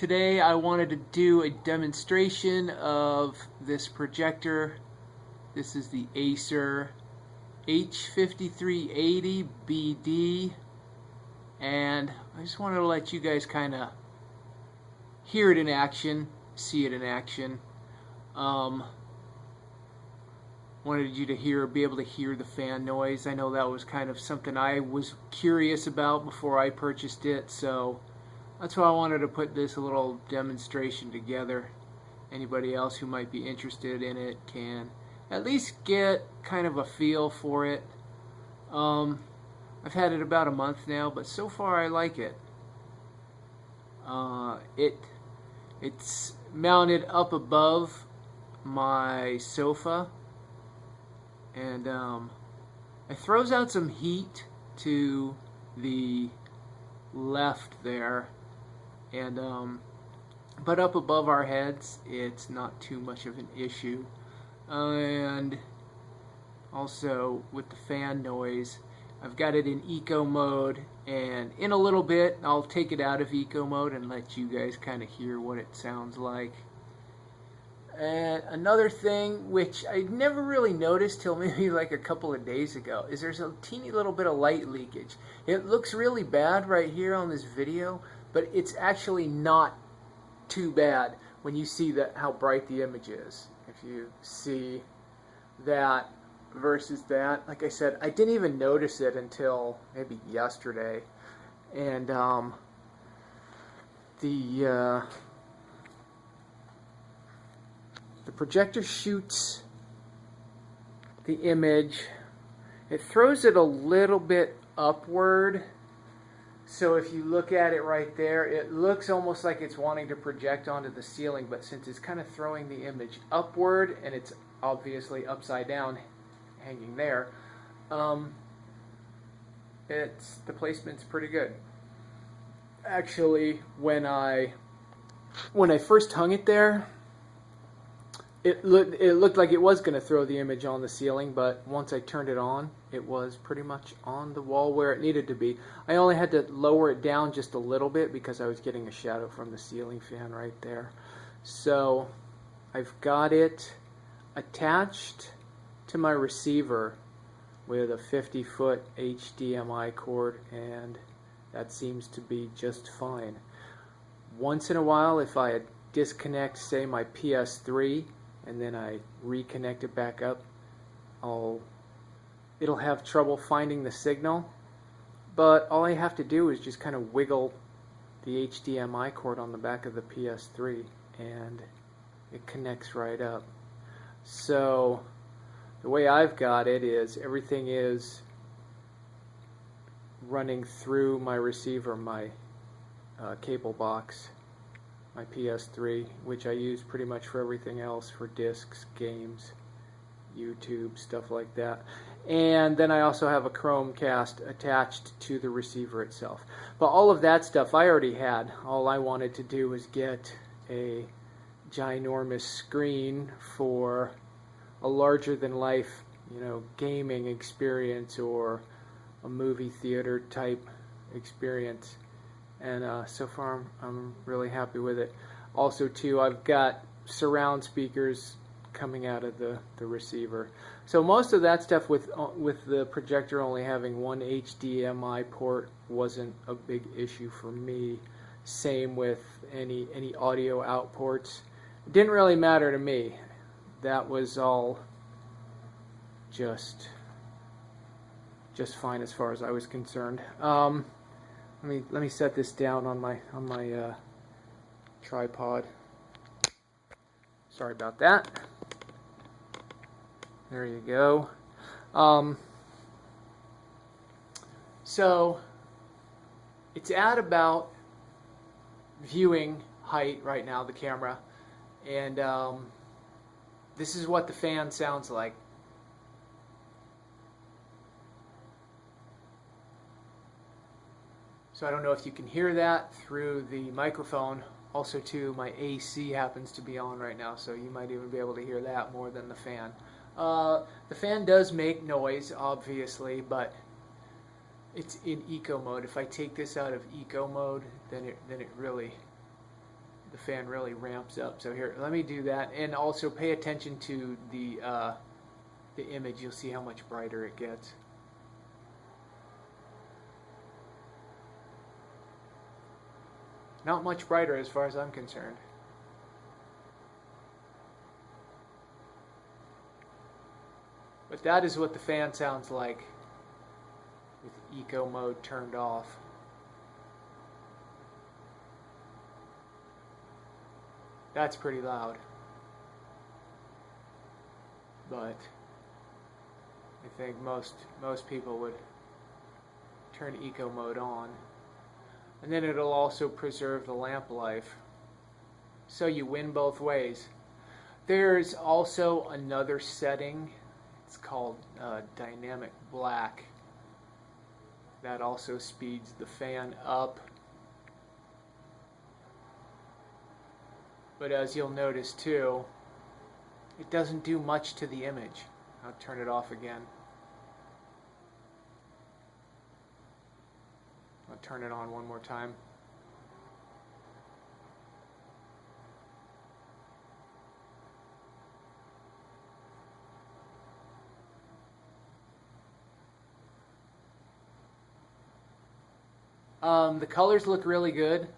Today I wanted to do a demonstration of this projector. This is the Acer H5380BD, and I just wanted to let you guys kind of hear it in action, see it in action. Wanted you to be able to hear the fan noise. I know that was kind of something I was curious about before I purchased it, so that's why I wanted to put this little demonstration together. Anybody else who might be interested in it can at least get kind of a feel for it. I've had it about a month now, but so far I like it. It's mounted up above my sofa, and it throws out some heat to the left there, and but up above our heads it's not too much of an issue. And also with the fan noise, I've got it in eco mode, and in a little bit I'll take it out of eco mode and let you guys kind of hear what it sounds like. And another thing which I never really noticed till maybe like a couple of days ago is there's a teeny little bit of light leakage. It looks really bad right here on this video, but it's actually not too bad when you see how bright the image is. If you see that versus that, like I said, I didn't even notice it until maybe yesterday. And the projector shoots the image. It throws it a little bit upward, so if you look at it right there, it looks almost like it's wanting to project onto the ceiling, but since it's kind of throwing the image upward and it's obviously upside down hanging there, the placement's pretty good. Actually, when I first hung it there, it looked like it was going to throw the image on the ceiling, but once I turned it on, it was pretty much on the wall where it needed to be. I only had to lower it down just a little bit because I was getting a shadow from the ceiling fan right there. So I've got it attached to my receiver with a 50-foot HDMI cord, and that seems to be just fine. Once in a while, if I disconnect, say, my PS3, and then I reconnect it back up, it'll have trouble finding the signal, but all I have to do is just kind of wiggle the HDMI cord on the back of the PS3 and it connects right up. So the way I've got it is everything is running through my receiver, my cable box, my PS3, which I use pretty much for everything else, for discs, games, YouTube, stuff like that. And then I also have a Chromecast attached to the receiver itself. But all of that stuff I already had. All I wanted to do was get a ginormous screen for a larger than life, gaming experience or a movie theater type experience. And so far I'm really happy with it. Also too, I've got surround speakers coming out of the receiver. So most of that stuff with the projector only having one HDMI port wasn't a big issue for me. Same with any audio out ports. It didn't really matter to me. That was all just fine as far as I was concerned. Let me set this down on my tripod. Sorry about that. There you go. So it's at about viewing height right now, the camera, and this is what the fan sounds like. So I don't know if you can hear that through the microphone. Also too, my AC happens to be on right now, so you might even be able to hear that more than the fan. The fan does make noise, obviously, but it's in eco mode. If I take this out of eco mode, then it really the fan really ramps up. So here, let me do that, and also pay attention to the image. You'll see how much brighter it gets. Not much brighter as far as I'm concerned. But that is what the fan sounds like with eco mode turned off. That's pretty loud. But I think most people would turn eco mode on. And then it'll also preserve the lamp life. So you win both ways. There's also another setting. It's called dynamic black. That also speeds the fan up. But as you'll notice too, it doesn't do much to the image. I'll turn it off again. I'll turn it on one more time. The colors look really good.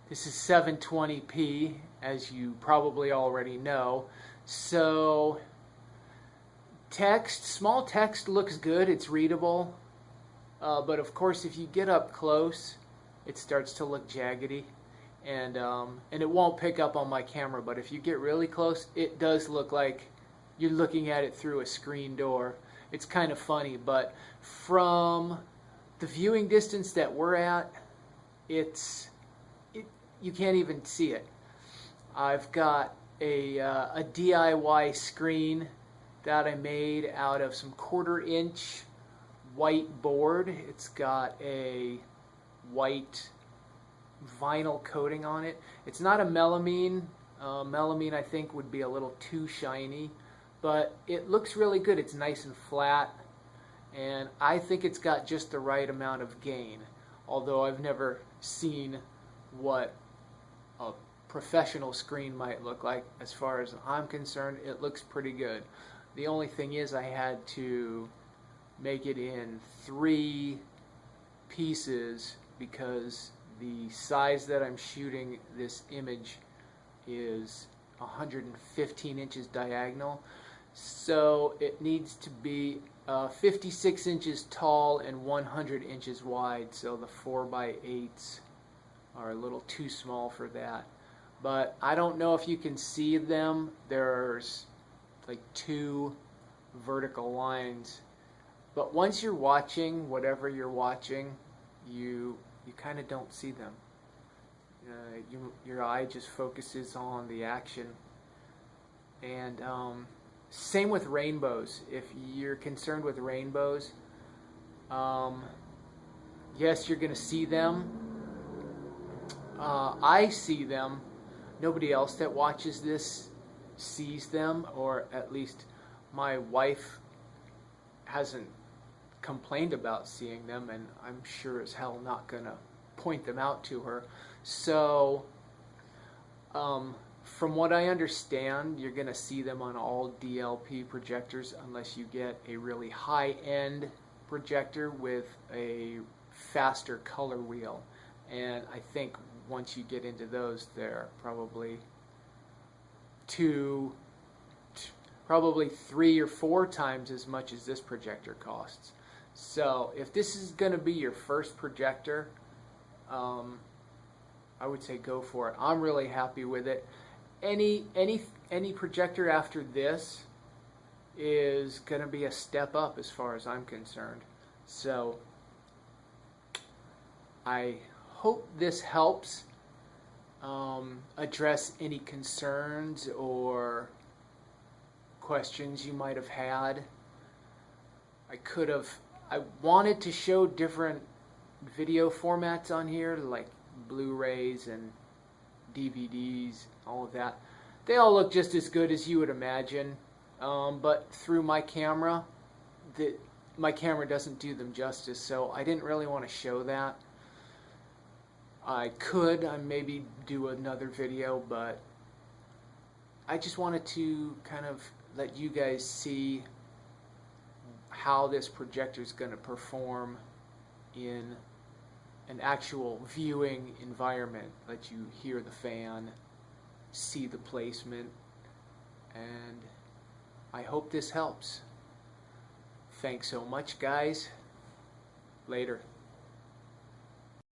This is 720p, as you probably already know. So small text looks good, it's readable. But of course, if you get up close, it starts to look jaggedy, and it won't pick up on my camera. But if you get really close, it does look like you're looking at it through a screen door. It's kind of funny, but from the viewing distance that we're at, you can't even see it. I've got a DIY screen that I made out of some 1/4-inch white board. It's got a white vinyl coating on it. It's not a melamine. Melamine, I think, would be a little too shiny, but it looks really good. It's nice and flat, and I think it's got just the right amount of gain, although I've never seen what a professional screen might look like. As far as I'm concerned, it looks pretty good. The only thing is I had to make it in 3 pieces because the size that I'm shooting this image is 115 inches diagonal, so it needs to be 56 inches tall and 100 inches wide, so the 4x8s are a little too small for that. But I don't know if you can see them. There's like 2 vertical lines, but once you're watching whatever you're watching, you kind of don't see them. Your eye just focuses on the action. And same with rainbows. If you're concerned with rainbows, yes, you're going to see them. I see them. Nobody else that watches this sees them, or at least my wife hasn't complained about seeing them, and I'm sure as hell not going to point them out to her. So from what I understand, you're going to see them on all DLP projectors unless you get a really high-end projector with a faster color wheel. And I think once you get into those, they're probably 3 or 4 times as much as this projector costs. So if this is going to be your first projector, I would say go for it. I'm really happy with it. Any projector after this is going to be a step up as far as I'm concerned. So I hope this helps address any concerns or questions you might have had. I wanted to show different video formats on here, like Blu-rays and DVDs, all of that. They all look just as good as you would imagine, but through my camera, my camera doesn't do them justice, so I didn't really want to show that. I maybe do another video, but I just wanted to kind of let you guys see how this projector is going to perform in an actual viewing environment. Let you hear the fan, see the placement, and I hope this helps. Thanks so much, guys. Later.